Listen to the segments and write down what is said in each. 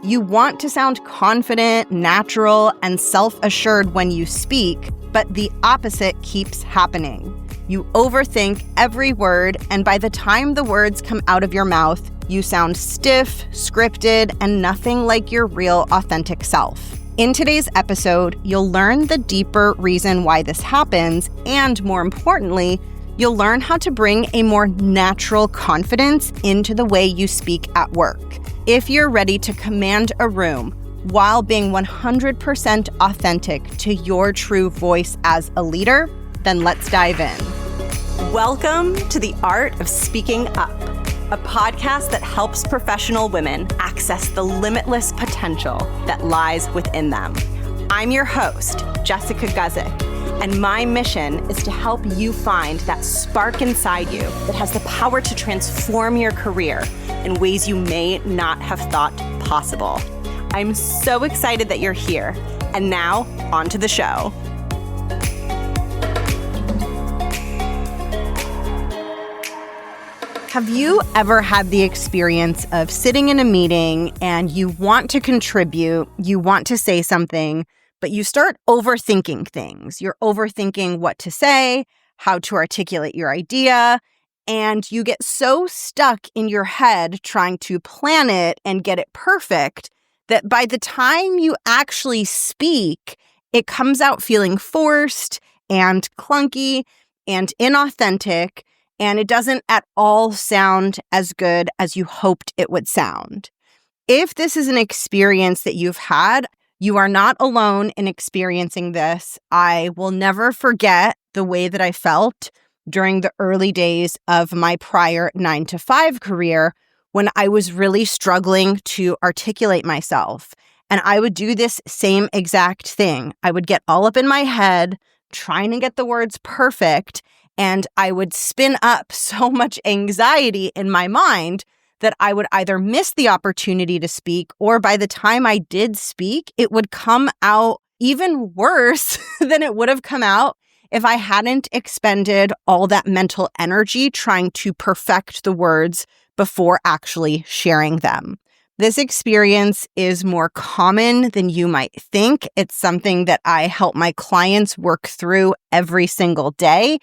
You want to sound confident, natural, and self-assured when you speak, but the opposite keeps happening. You overthink every word, and by the time the words come out of your mouth, you sound stiff, scripted, and nothing like your real, authentic self. In today's episode, you'll learn the deeper reason why this happens, and more importantly, you'll learn how to bring a more natural confidence into the way you speak at work. If you're ready to command a room while being 100% authentic to your true voice as a leader, then let's dive in. Welcome to The Art of Speaking Up, a podcast that helps professional women access the limitless potential that lies within them. I'm your host, Jessica Guzik, and my mission is to help you find that spark inside you that has the power to transform your career in ways you may not have thought possible. I'm so excited that you're here. And now, on to the show. Have you ever had the experience of sitting in a meeting and you want to contribute, you want to say something, but you start overthinking things? You're overthinking what to say, how to articulate your idea, and you get so stuck in your head trying to plan it and get it perfect that by the time you actually speak, it comes out feeling forced and clunky and inauthentic, and it doesn't at all sound as good as you hoped it would sound. If this is an experience that you've had, you are not alone in experiencing this. I will never forget the way that I felt during the early days of my prior 9-to-5 career when I was really struggling to articulate myself. And I would do this same exact thing. I would get all up in my head, trying to get the words perfect, and I would spin up so much anxiety in my mind that I would either miss the opportunity to speak, or by the time I did speak, it would come out even worse than it would have come out if I hadn't expended all that mental energy trying to perfect the words before actually sharing them. This experience is more common than you might think. It's something that I help my clients work through every single day.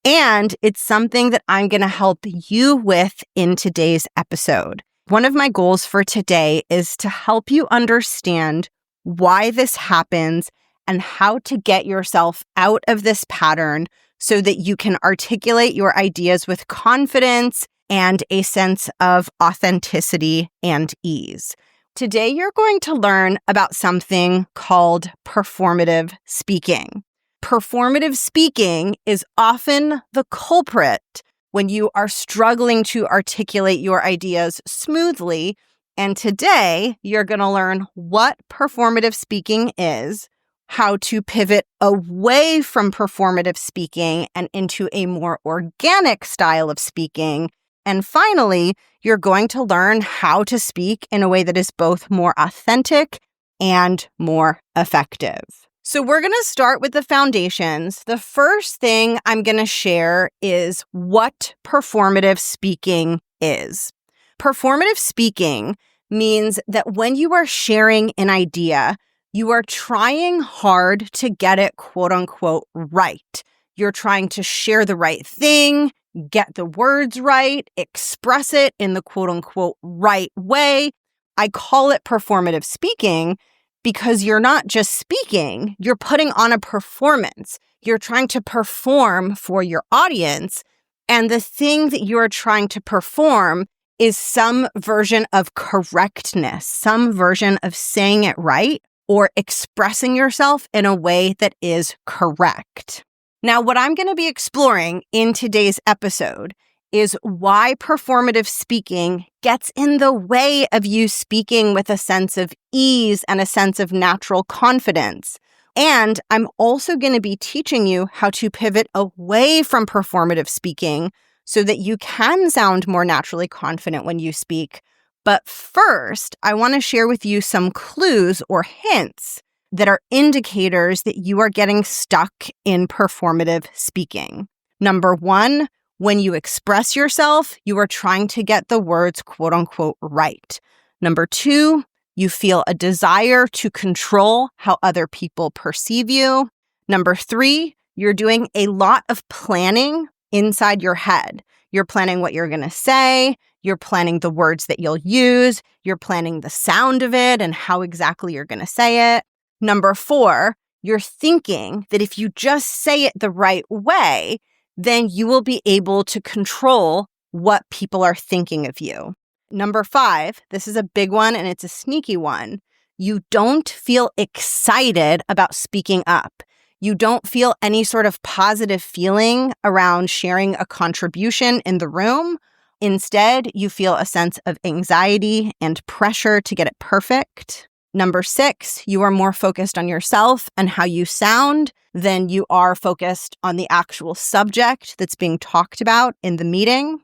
And it's something that I'm going to help you with in today's episode. One of my goals for today is to help you understand why this happens and how to get yourself out of this pattern so that you can articulate your ideas with confidence and a sense of authenticity and ease. Today, you're going to learn about something called performative speaking. Performative speaking is often the culprit when you are struggling to articulate your ideas smoothly. And today, you're going to learn what performative speaking is, how to pivot away from performative speaking and into a more organic style of speaking. And finally, you're going to learn how to speak in a way that is both more authentic and more effective. So we're going to start with the foundations. The first thing I'm going to share is what performative speaking is. Performative speaking means that when you are sharing an idea, you are trying hard to get it quote unquote right. You're trying to share the right thing, get the words right, express it in the quote unquote right way. I call it performative speaking because you're not just speaking, you're putting on a performance. You're trying to perform for your audience. And the thing that you're trying to perform is some version of correctness, some version of saying it right or expressing yourself in a way that is correct. Now, what I'm going to be exploring in today's episode is why performative speaking gets in the way of you speaking with a sense of ease and a sense of natural confidence. And I'm also going to be teaching you how to pivot away from performative speaking so that you can sound more naturally confident when you speak. But first, I want to share with you some clues or hints that are indicators that you are getting stuck in performative speaking. Number one, when you express yourself, you are trying to get the words quote unquote right. Number two, You feel a desire to control how other people perceive you. Number 3, you're doing a lot of planning inside your head. You're planning what you're going to say. You're planning the words that you'll use. You're planning the sound of it and how exactly you're going to say it. Number 4, you're thinking that if you just say it the right way, then you will be able to control what people are thinking of you. Number 5, this is a big one and it's a sneaky one. You don't feel excited about speaking up. You don't feel any sort of positive feeling around sharing a contribution in the room. Instead, you feel a sense of anxiety and pressure to get it perfect. Number 6, you are more focused on yourself and how you sound than you are focused on the actual subject that's being talked about in the meeting.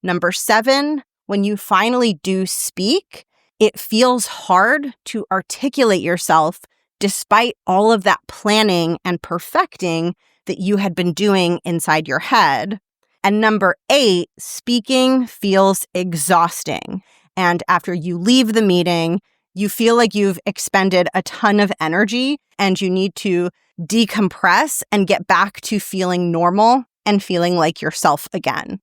Number 7, when you finally do speak, it feels hard to articulate yourself despite all of that planning and perfecting that you had been doing inside your head. And number 8, speaking feels exhausting. And after you leave the meeting, you feel like you've expended a ton of energy and you need to decompress and get back to feeling normal and feeling like yourself again.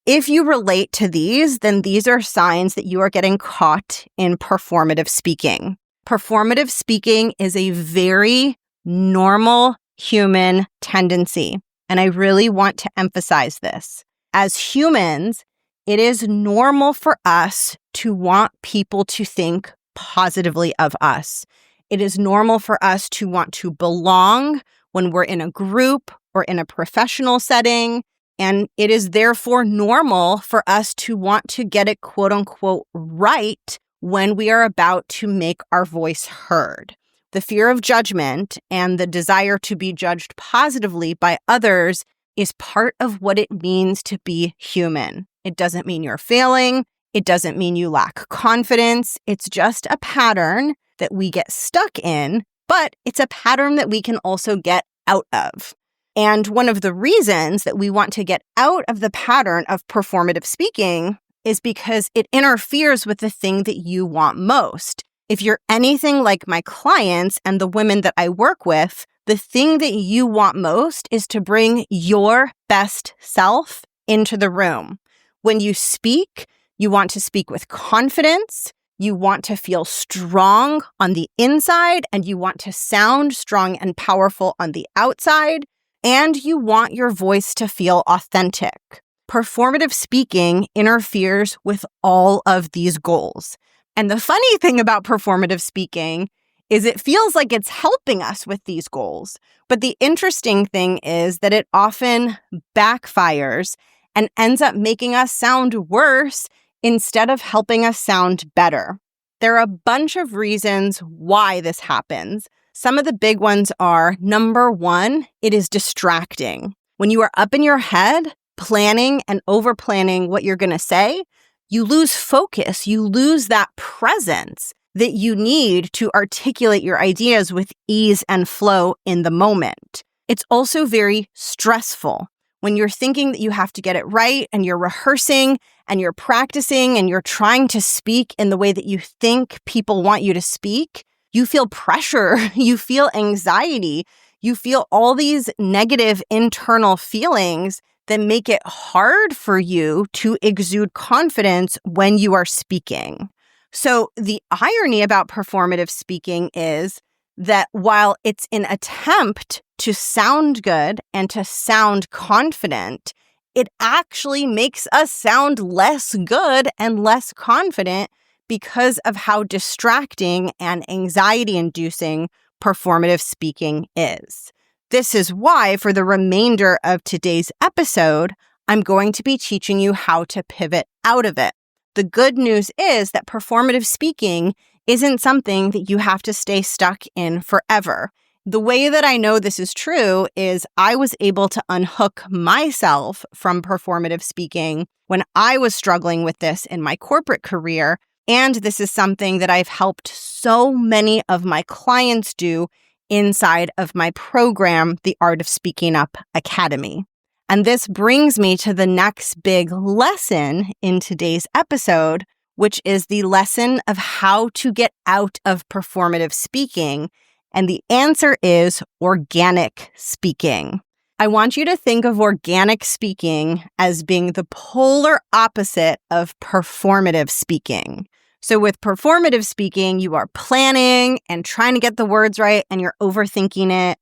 If you relate to these, then these are signs that you are getting caught in performative speaking. Performative speaking is a very normal human tendency, and I really want to emphasize this. As humans, it is normal for us to want people to think positively of us. It is normal for us to want to belong when we're in a group or in a professional setting. And it is therefore normal for us to want to get it quote unquote right when we are about to make our voice heard. The fear of judgment and the desire to be judged positively by others is part of what it means to be human. It doesn't mean you're failing. It doesn't mean you lack confidence. It's just a pattern that we get stuck in, but it's a pattern that we can also get out of. And one of the reasons that we want to get out of the pattern of performative speaking is because it interferes with the thing that you want most. If you're anything like my clients and the women that I work with, the thing that you want most is to bring your best self into the room. When you speak, you want to speak with confidence. You want to feel strong on the inside, and you want to sound strong and powerful on the outside. And you want your voice to feel authentic. Performative speaking interferes with all of these goals. And the funny thing about performative speaking is it feels like it's helping us with these goals. But the interesting thing is that it often backfires and ends up making us sound worse instead of helping us sound better. There are a bunch of reasons why this happens. Some of the big ones are, number 1, it is distracting. When you are up in your head, planning and overplanning what you're going to say, you lose focus. You lose that presence that you need to articulate your ideas with ease and flow in the moment. It's also very stressful. When you're thinking that you have to get it right and you're rehearsing and you're practicing and you're trying to speak in the way that you think people want you to speak, you feel pressure, you feel anxiety, you feel all these negative internal feelings that make it hard for you to exude confidence when you are speaking. So the irony about performative speaking is that while it's an attempt to sound good and to sound confident, it actually makes us sound less good and less confident because of how distracting and anxiety-inducing performative speaking is. This is why, for the remainder of today's episode, I'm going to be teaching you how to pivot out of it. The good news is that performative speaking isn't something that you have to stay stuck in forever. The way that I know this is true is I was able to unhook myself from performative speaking when I was struggling with this in my corporate career. And this is something that I've helped so many of my clients do inside of my program, the Art of Speaking Up Academy. And this brings me to the next big lesson in today's episode, which is the lesson of how to get out of performative speaking. And the answer is organic speaking. I want you to think of organic speaking as being the polar opposite of performative speaking. So with performative speaking, you are planning and trying to get the words right and you're overthinking it.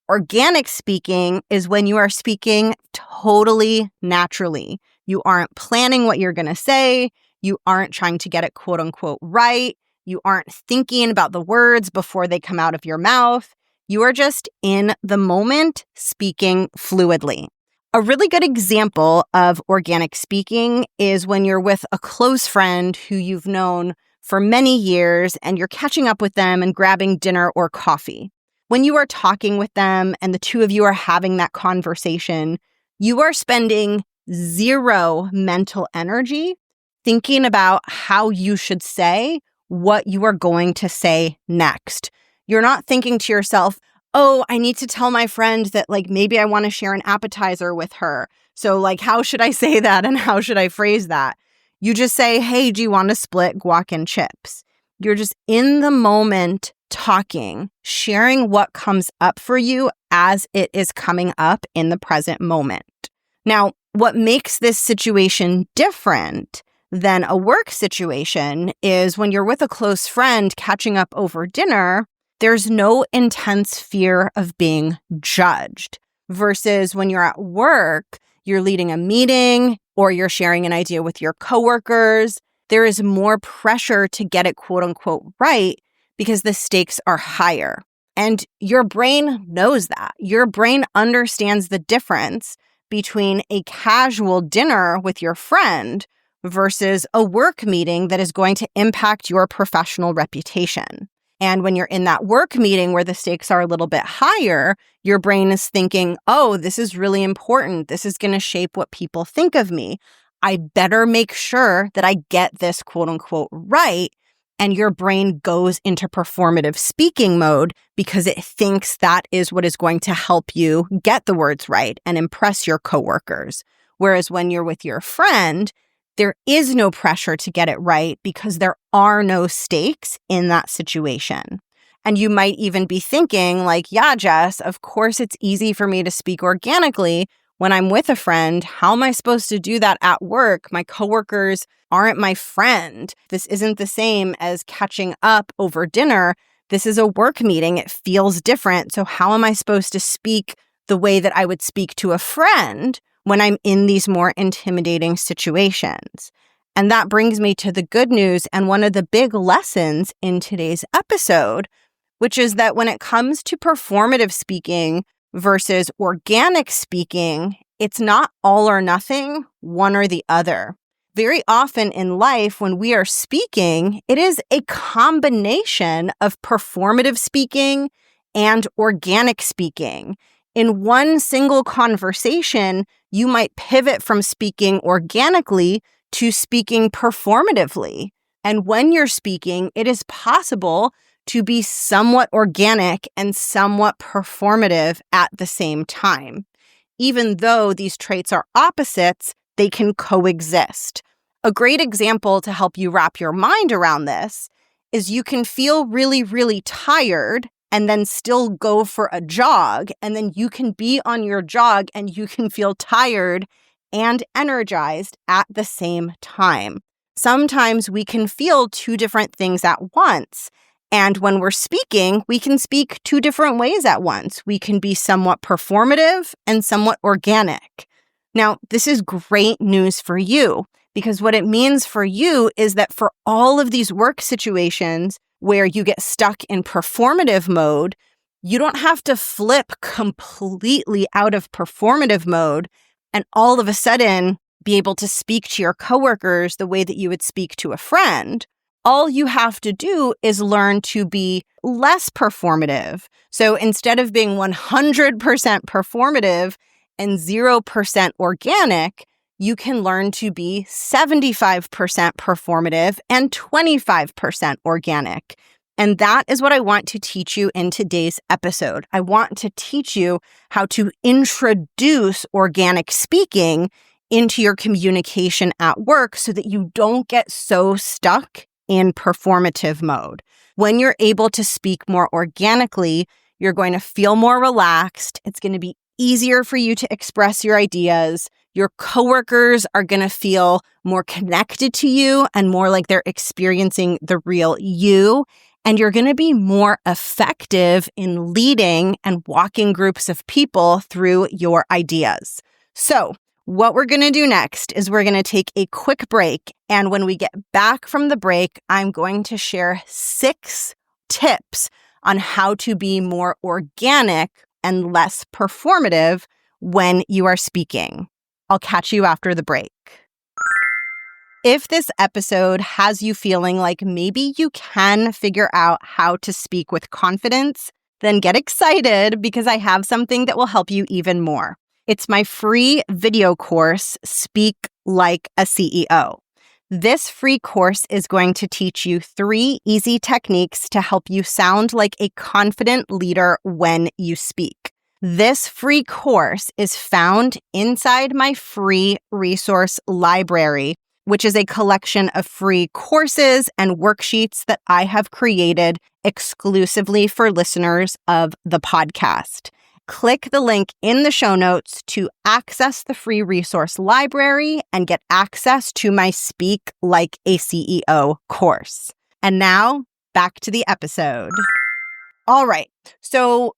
Organic speaking is when you are speaking totally naturally. You aren't planning what you're going to say. You aren't trying to get it quote unquote right. You aren't thinking about the words before they come out of your mouth. You are just in the moment speaking fluidly. A really good example of organic speaking is when you're with a close friend who you've known for many years and you're catching up with them and grabbing dinner or coffee. When you are talking with them and the two of you are having that conversation, you are spending zero mental energy thinking about how you should say what you are going to say next. You're not thinking to yourself, oh, I need to tell my friend that maybe I want to share an appetizer with her. So how should I say that and how should I phrase that? You just say, hey, do you want to split guac and chips? You're just in the moment talking, sharing what comes up for you as it is coming up in the present moment. Now, what makes this situation different than a work situation is when you're with a close friend catching up over dinner, there's no intense fear of being judged versus when you're at work, you're leading a meeting or you're sharing an idea with your coworkers. There is more pressure to get it quote unquote right because the stakes are higher. And your brain knows that. Your brain understands the difference between a casual dinner with your friend versus a work meeting that is going to impact your professional reputation. And when you're in that work meeting where the stakes are a little bit higher, your brain is thinking, oh, this is really important. This is going to shape what people think of me. I better make sure that I get this quote unquote right. And your brain goes into performative speaking mode because it thinks that is what is going to help you get the words right and impress your coworkers. Whereas when you're with your friend, there is no pressure to get it right because there are no stakes in that situation. And you might even be thinking yeah, Jess, of course it's easy for me to speak organically when I'm with a friend. How am I supposed to do that at work? My coworkers aren't my friend. This isn't the same as catching up over dinner. This is a work meeting. It feels different. So how am I supposed to speak the way that I would speak to a friend when I'm in these more intimidating situations? And that brings me to the good news and one of the big lessons in today's episode, which is that when it comes to performative speaking versus organic speaking, it's not all or nothing, one or the other. Very often in life, when we are speaking, it is a combination of performative speaking and organic speaking. In one single conversation, you might pivot from speaking organically to speaking performatively. And when you're speaking, it is possible to be somewhat organic and somewhat performative at the same time. Even though these traits are opposites, they can coexist. A great example to help you wrap your mind around this is you can feel really, really tired and then still go for a jog. And then you can be on your jog and you can feel tired and energized at the same time. Sometimes we can feel two different things at once. And when we're speaking, we can speak two different ways at once. We can be somewhat performative and somewhat organic. Now, this is great news for you because what it means for you is that for all of these work situations where you get stuck in performative mode, you don't have to flip completely out of performative mode and all of a sudden be able to speak to your coworkers the way that you would speak to a friend. All you have to do is learn to be less performative. So instead of being 100% performative and 0% organic, you can learn to be 75% performative and 25% organic. And that is what I want to teach you in today's episode. I want to teach you how to introduce organic speaking into your communication at work so that you don't get so stuck in performative mode. When you're able to speak more organically, you're going to feel more relaxed. It's going to be easier for you to express your ideas. Your coworkers are going to feel more connected to you and more like they're experiencing the real you. And you're going to be more effective in leading and walking groups of people through your ideas. So, what we're going to do next is we're going to take a quick break. And when we get back from the break, I'm going to share 6 tips on how to be more organic and less performative when you are speaking. I'll catch you after the break. If this episode has you feeling like maybe you can figure out how to speak with confidence, then get excited because I have something that will help you even more. It's my free video course, Speak Like a CEO. This free course is going to teach you 3 easy techniques to help you sound like a confident leader when you speak. This free course is found inside my free resource library, which is a collection of free courses and worksheets that I have created exclusively for listeners of the podcast. Click the link in the show notes to access the free resource library and get access to my Speak Like a CEO course. And now, back to the episode. All right. So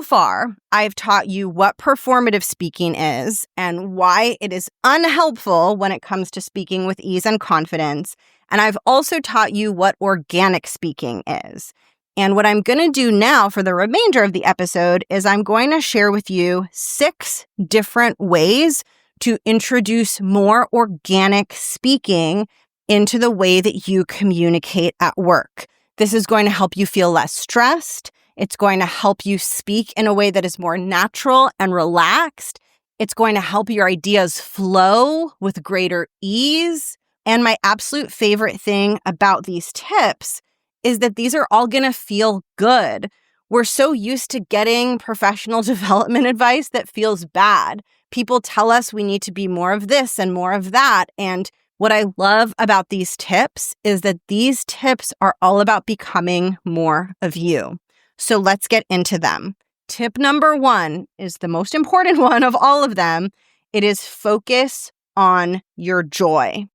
far, I've taught you what performative speaking is and why it is unhelpful when it comes to speaking with ease and confidence. And I've also taught you what organic speaking is. And what I'm going to do now for the remainder of the episode is I'm going to share with you 6 different ways to introduce more organic speaking into the way that you communicate at work. This is going to help you feel less stressed. It's going to help you speak in a way that is more natural and relaxed. It's going to help your ideas flow with greater ease. And my absolute favorite thing about these tips is that these are all going to feel good. We're so used to getting professional development advice that feels bad. People tell us we need to be more of this and more of that. And what I love about these tips is that these tips are all about becoming more of you. So let's get into them. Tip number 1 is the most important one of all of them. It is focus on your joy.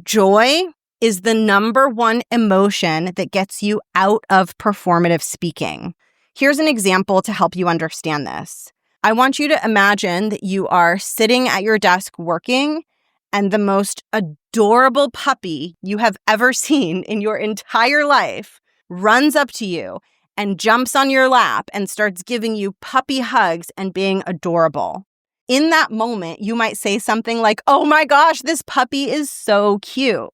Joy is the number 1 emotion that gets you out of performative speaking. Here's an example to help you understand this. I want you to imagine that you are sitting at your desk working, and the most adorable puppy you have ever seen in your entire life runs up to you and jumps on your lap and starts giving you puppy hugs and being adorable. In that moment, you might say something like, "Oh my gosh, this puppy is so cute."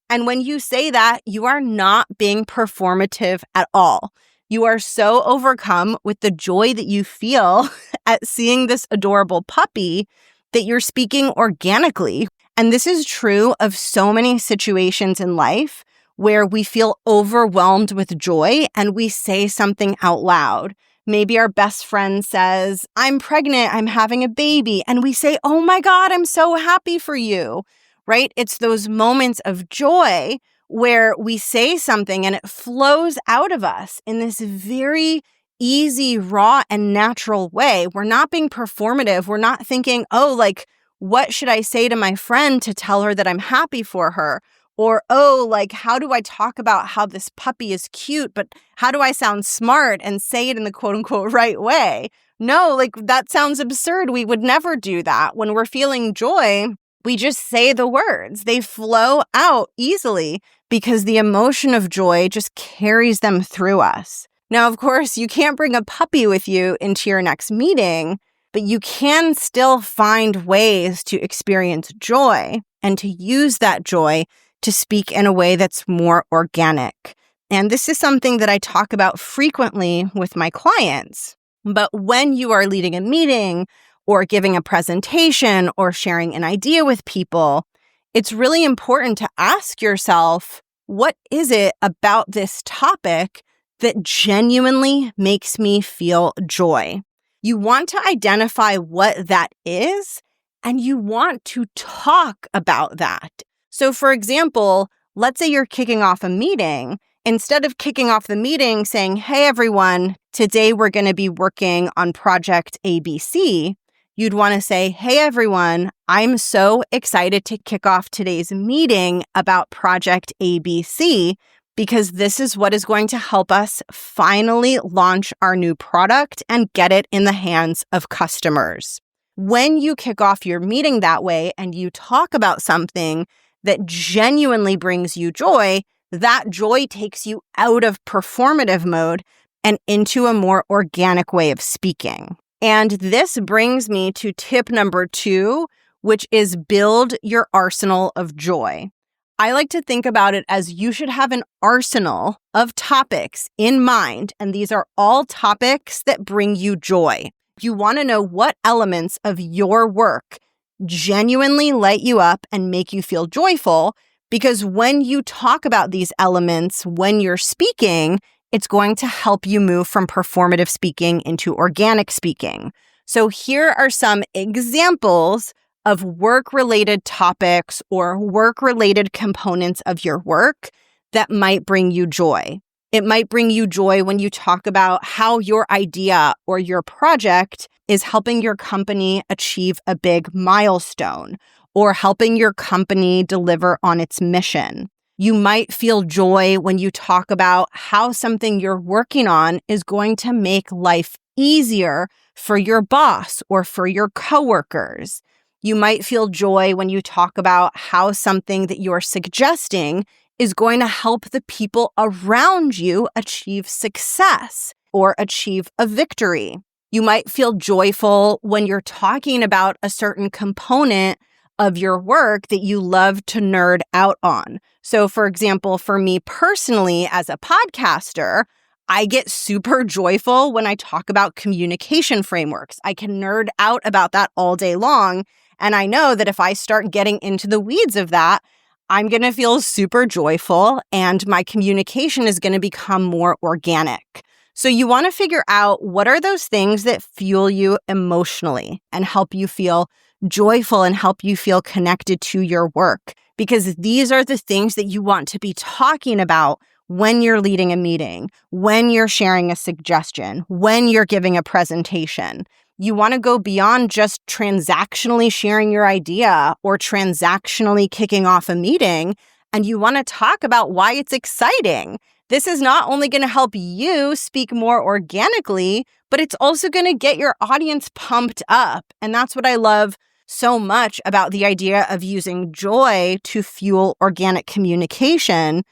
And when you say that, you are not being performative at all. You are so overcome with the joy that you feel at seeing this adorable puppy that you're speaking organically. And this is true of so many situations in life where we feel overwhelmed with joy and we say something out loud. Maybe our best friend says, "I'm pregnant, I'm having a baby." And we say, "Oh my God, I'm so happy for you," right? It's those moments of joy where we say something and it flows out of us in this very easy, raw, and natural way. We're not being performative. We're not thinking, "Oh, like, what should I say to my friend to tell her that I'm happy for her?" Or, "Oh, like, how do I talk about how this puppy is cute, but how do I sound smart and say it in the quote unquote right way?" No, like, that sounds absurd. We would never do that. When we're feeling joy, we just say the words. They flow out easily because the emotion of joy just carries them through us. Now, of course, you can't bring a puppy with you into your next meeting, but you can still find ways to experience joy and to use that joy to speak in a way that's more organic. And this is something that I talk about frequently with my clients. But when you are leading a meeting or giving a presentation or sharing an idea with people, it's really important to ask yourself, what is it about this topic that genuinely makes me feel joy? You want to identify what that is and you want to talk about that. So for example, let's say you're kicking off a meeting. Instead of kicking off the meeting saying, hey, everyone, today we're going to be working on project ABC, you'd want to say, hey, everyone, I'm so excited to kick off today's meeting about project ABC because this is what is going to help us finally launch our new product and get it in the hands of customers. When you kick off your meeting that way and you talk about something that genuinely brings you joy, that joy takes you out of performative mode and into a more organic way of speaking. And this brings me to tip number 2, which is build your arsenal of joy. I like to think about it as you should have an arsenal of topics in mind, and these are all topics that bring you joy. You want to know what elements of your work genuinely light you up and make you feel joyful, because when you talk about these elements when you're speaking, it's going to help you move from performative speaking into organic speaking. So here are some examples of work-related topics or work-related components of your work that might bring you joy. It might bring you joy when you talk about how your idea or your project is helping your company achieve a big milestone or helping your company deliver on its mission. You might feel joy when you talk about how something you're working on is going to make life easier for your boss or for your coworkers. You might feel joy when you talk about how something that you're suggesting is going to help the people around you achieve success or achieve a victory. You might feel joyful when you're talking about a certain component of your work that you love to nerd out on. So for example, for me personally as a podcaster, I get super joyful when I talk about communication frameworks. I can nerd out about that all day long. And I know that if I start getting into the weeds of that, I'm going to feel super joyful and my communication is going to become more organic. So you want to figure out what are those things that fuel you emotionally and help you feel joyful and help you feel connected to your work, because these are the things that you want to be talking about when you're leading a meeting, when you're sharing a suggestion, when you're giving a presentation. You want to go beyond just transactionally sharing your idea or transactionally kicking off a meeting, and you want to talk about why it's exciting. This is not only going to help you speak more organically, but it's also going to get your audience pumped up. And that's what I love so much about the idea of using joy to fuel organic communication.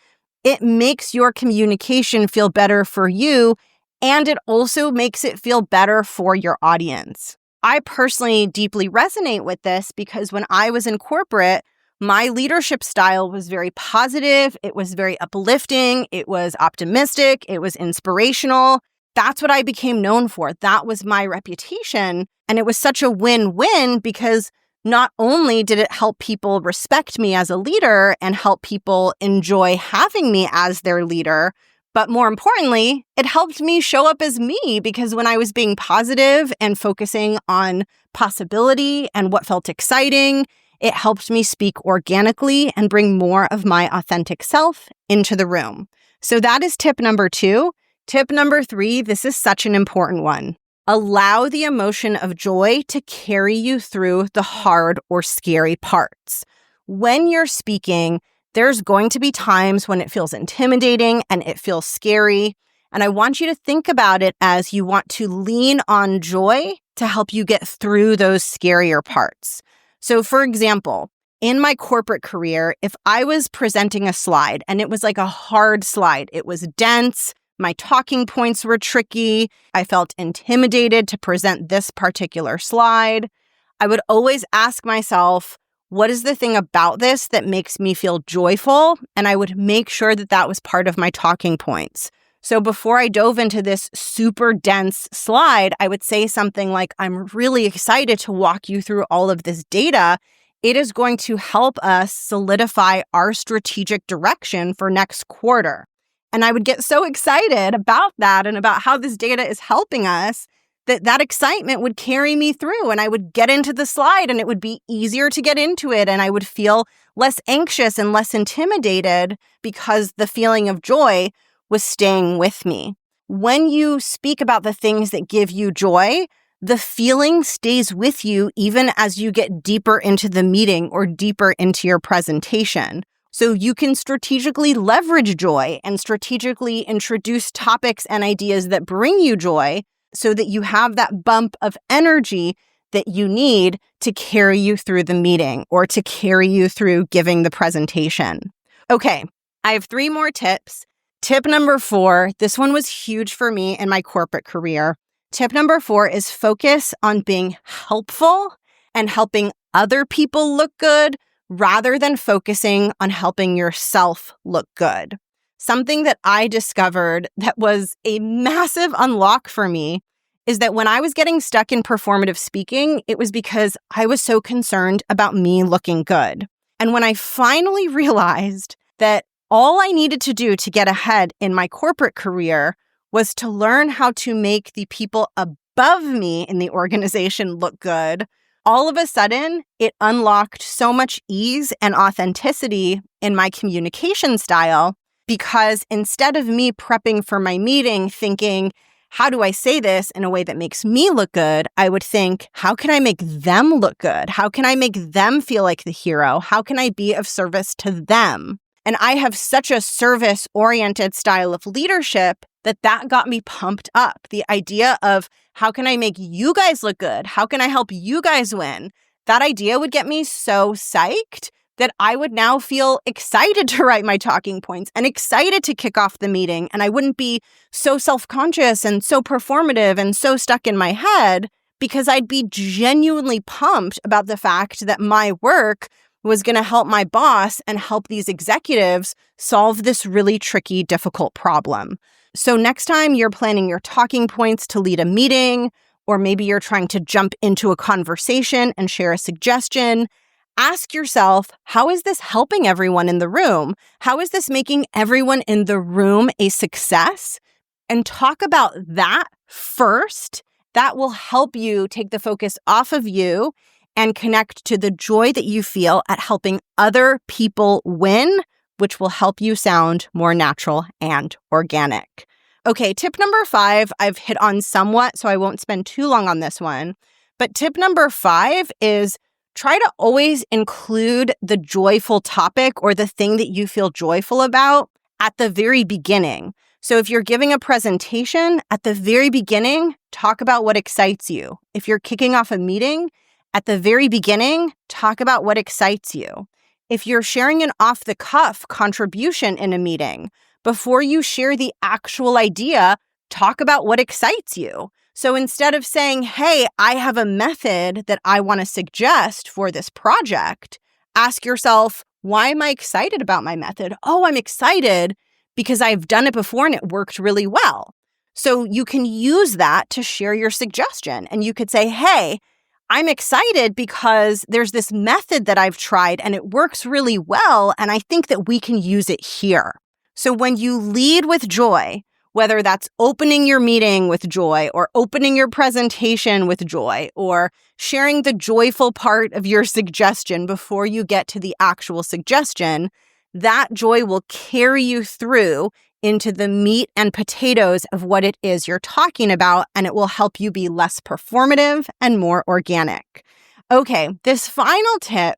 It makes your communication feel better for you, and it also makes it feel better for your audience. I personally deeply resonate with this because when I was in corporate, my leadership style was very positive. It was very uplifting. It was optimistic. It was inspirational. That's what I became known for. That was my reputation. And it was such a win-win because not only did it help people respect me as a leader and help people enjoy having me as their leader, but more importantly, it helped me show up as me, because when I was being positive and focusing on possibility and what felt exciting, it helped me speak organically and bring more of my authentic self into the room. So that is tip number 2. Tip number 3, this is such an important one. Allow the emotion of joy to carry you through the hard or scary parts. When you're speaking, there's going to be times when it feels intimidating and it feels scary. And I want you to think about it as you want to lean on joy to help you get through those scarier parts. So for example, in my corporate career, if I was presenting a slide and it was like a hard slide, it was dense, my talking points were tricky, I felt intimidated to present this particular slide, I would always ask myself, what is the thing about this that makes me feel joyful? And I would make sure that that was part of my talking points. So before I dove into this super dense slide, I would say something like, I'm really excited to walk you through all of this data. It is going to help us solidify our strategic direction for next quarter. And I would get so excited about that and about how this data is helping us that excitement would carry me through, and I would get into the slide and it would be easier to get into it, and I would feel less anxious and less intimidated because the feeling of joy was staying with me. When you speak about the things that give you joy, the feeling stays with you even as you get deeper into the meeting or deeper into your presentation. So you can strategically leverage joy and strategically introduce topics and ideas that bring you joy so that you have that bump of energy that you need to carry you through the meeting or to carry you through giving the presentation. Okay, I have 3 more tips. Tip number 4, this one was huge for me in my corporate career. Tip number 4 is focus on being helpful and helping other people look good rather than focusing on helping yourself look good. Something that I discovered that was a massive unlock for me is that when I was getting stuck in performative speaking, it was because I was so concerned about me looking good. And when I finally realized that all I needed to do to get ahead in my corporate career was to learn how to make the people above me in the organization look good, all of a sudden, it unlocked so much ease and authenticity in my communication style because instead of me prepping for my meeting thinking, how do I say this in a way that makes me look good? I would think, how can I make them look good? How can I make them feel like the hero? How can I be of service to them? And I have such a service-oriented style of leadership that got me pumped up. The idea of how can I make you guys look good? How can I help you guys win? That idea would get me so psyched that I would now feel excited to write my talking points and excited to kick off the meeting. And I wouldn't be so self-conscious and so performative and so stuck in my head because I'd be genuinely pumped about the fact that my work was going to help my boss and help these executives solve this really tricky, difficult problem. So next time you're planning your talking points to lead a meeting, or maybe you're trying to jump into a conversation and share a suggestion, ask yourself, how is this helping everyone in the room? How is this making everyone in the room a success? And talk about that first. That will help you take the focus off of you and connect to the joy that you feel at helping other people win, which will help you sound more natural and organic. Okay, tip number 5, I've hit on somewhat, so I won't spend too long on this one. But tip number 5 is try to always include the joyful topic or the thing that you feel joyful about at the very beginning. So if you're giving a presentation, at the very beginning, talk about what excites you. If you're kicking off a meeting, at the very beginning, talk about what excites you. If you're sharing an off-the-cuff contribution in a meeting, before you share the actual idea, talk about what excites you. So instead of saying, hey, I have a method that I want to suggest for this project, ask yourself, why am I excited about my method? Oh, I'm excited because I've done it before and it worked really well. So you can use that to share your suggestion. And you could say, hey, I'm excited because there's this method that I've tried and it works really well, and I think that we can use it here. So when you lead with joy, whether that's opening your meeting with joy or opening your presentation with joy or sharing the joyful part of your suggestion before you get to the actual suggestion, that joy will carry you through into the meat and potatoes of what it is you're talking about, and it will help you be less performative and more organic. Okay, this final tip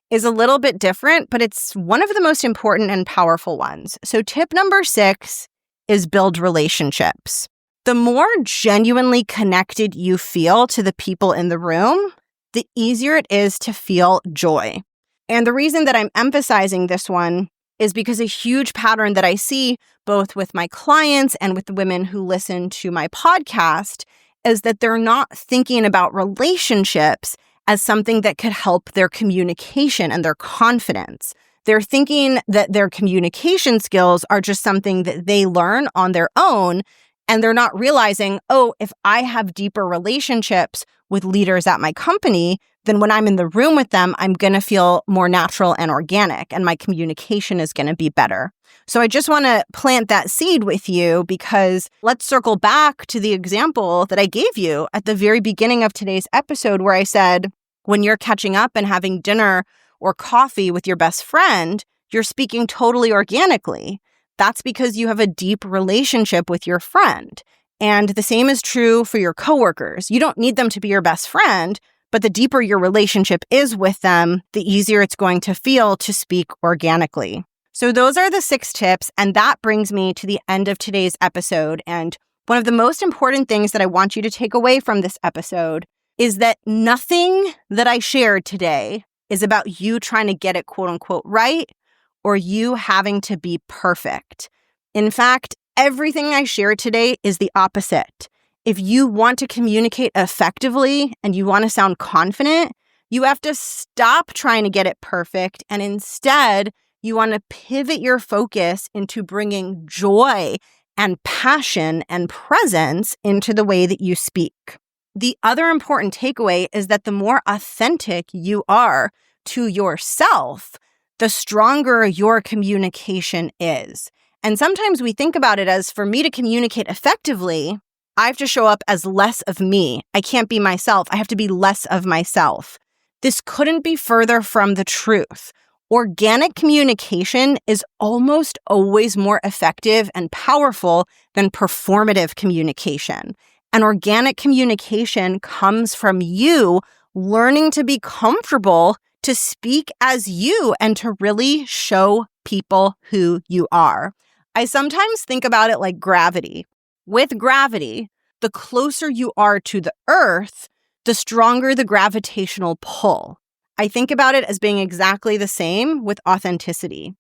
is a little bit different, but it's one of the most important and powerful ones. So tip number 6 is build relationships. The more genuinely connected you feel to the people in the room, the easier it is to feel joy. And the reason that I'm emphasizing this one is because a huge pattern that I see both with my clients and with the women who listen to my podcast is that they're not thinking about relationships as something that could help their communication and their confidence. They're thinking that their communication skills are just something that they learn on their own, and they're not realizing, oh, if I have deeper relationships with leaders at my company, then when I'm in the room with them, I'm going to feel more natural and organic, and my communication is going to be better. So I just want to plant that seed with you, because let's circle back to the example that I gave you at the very beginning of today's episode, where I said, when you're catching up and having dinner or coffee with your best friend, you're speaking totally organically. That's because you have a deep relationship with your friend. And the same is true for your coworkers. You don't need them to be your best friend, but the deeper your relationship is with them, the easier it's going to feel to speak organically. So those are the 6 tips, and that brings me to the end of today's episode. And one of the most important things that I want you to take away from this episode is that nothing that I shared today is about you trying to get it quote unquote right, or you having to be perfect. In fact, everything I shared today is the opposite. If you want to communicate effectively and you want to sound confident, you have to stop trying to get it perfect, and instead, you want to pivot your focus into bringing joy and passion and presence into the way that you speak. The other important takeaway is that the more authentic you are to yourself, the stronger your communication is. And sometimes we think about it as, for me to communicate effectively, I have to show up as less of me. I can't be myself. I have to be less of myself. This couldn't be further from the truth. Organic communication is almost always more effective and powerful than performative communication. And organic communication comes from you learning to be comfortable to speak as you and to really show people who you are. I sometimes think about it like gravity. With gravity, the closer you are to the earth, the stronger the gravitational pull. I think about it as being exactly the same with authenticity.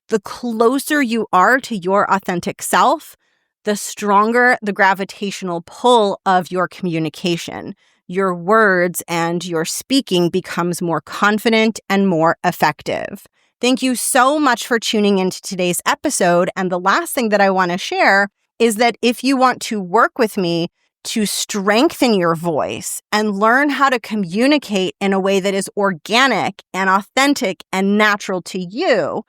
The closer you are to your authentic self, the stronger the gravitational pull of your communication. Your words and your speaking becomes more confident and more effective. Thank you so much for tuning into today's episode. And the last thing that I want to share is that if you want to work with me to strengthen your voice and learn how to communicate in a way that is organic and authentic and natural to you,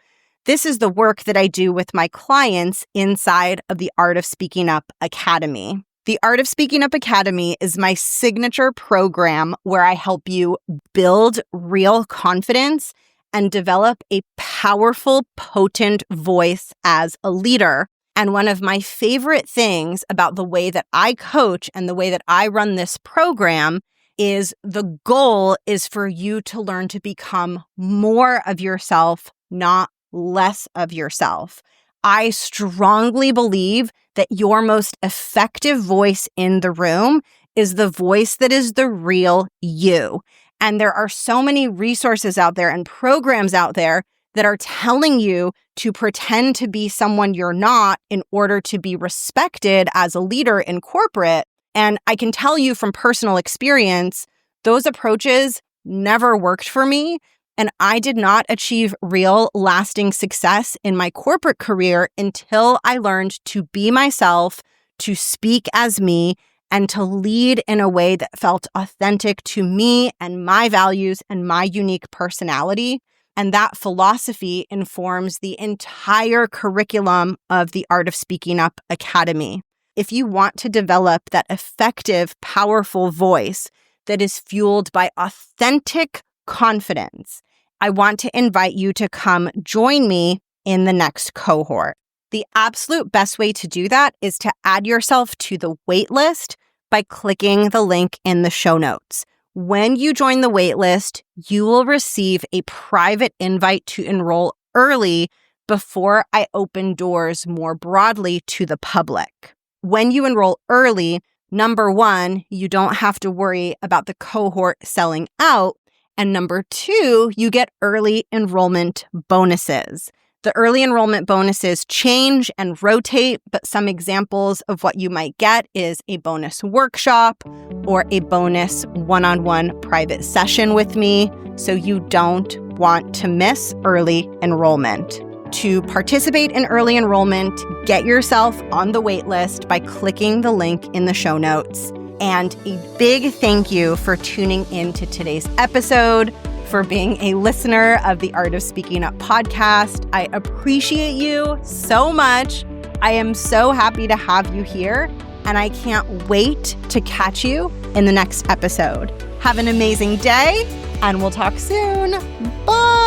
this is the work that I do with my clients inside of the Art of Speaking Up Academy. The Art of Speaking Up Academy is my signature program where I help you build real confidence and develop a powerful, potent voice as a leader. And one of my favorite things about the way that I coach and the way that I run this program is the goal is for you to learn to become more of yourself, not less of yourself. I strongly believe that your most effective voice in the room is the voice that is the real you. And there are so many resources out there and programs out there that are telling you to pretend to be someone you're not in order to be respected as a leader in corporate. And I can tell you from personal experience, those approaches never worked for me. And I did not achieve real lasting success in my corporate career until I learned to be myself, to speak as me, and to lead in a way that felt authentic to me and my values and my unique personality. And that philosophy informs the entire curriculum of the Art of Speaking Up Academy. If you want to develop that effective, powerful voice that is fueled by authentic confidence, I want to invite you to come join me in the next cohort. The absolute best way to do that is to add yourself to the waitlist by clicking the link in the show notes. When you join the waitlist, you will receive a private invite to enroll early before I open doors more broadly to the public. When you enroll early, number one, you don't have to worry about the cohort selling out. And number two, you get early enrollment bonuses. The early enrollment bonuses change and rotate, but some examples of what you might get is a bonus workshop or a bonus one-on-one private session with me, so you don't want to miss early enrollment. To participate in early enrollment, get yourself on the wait list by clicking the link in the show notes. And a big thank you for tuning into today's episode, for being a listener of the Art of Speaking Up podcast. I appreciate you so much. I am so happy to have you here, and I can't wait to catch you in the next episode. Have an amazing day, and we'll talk soon. Bye.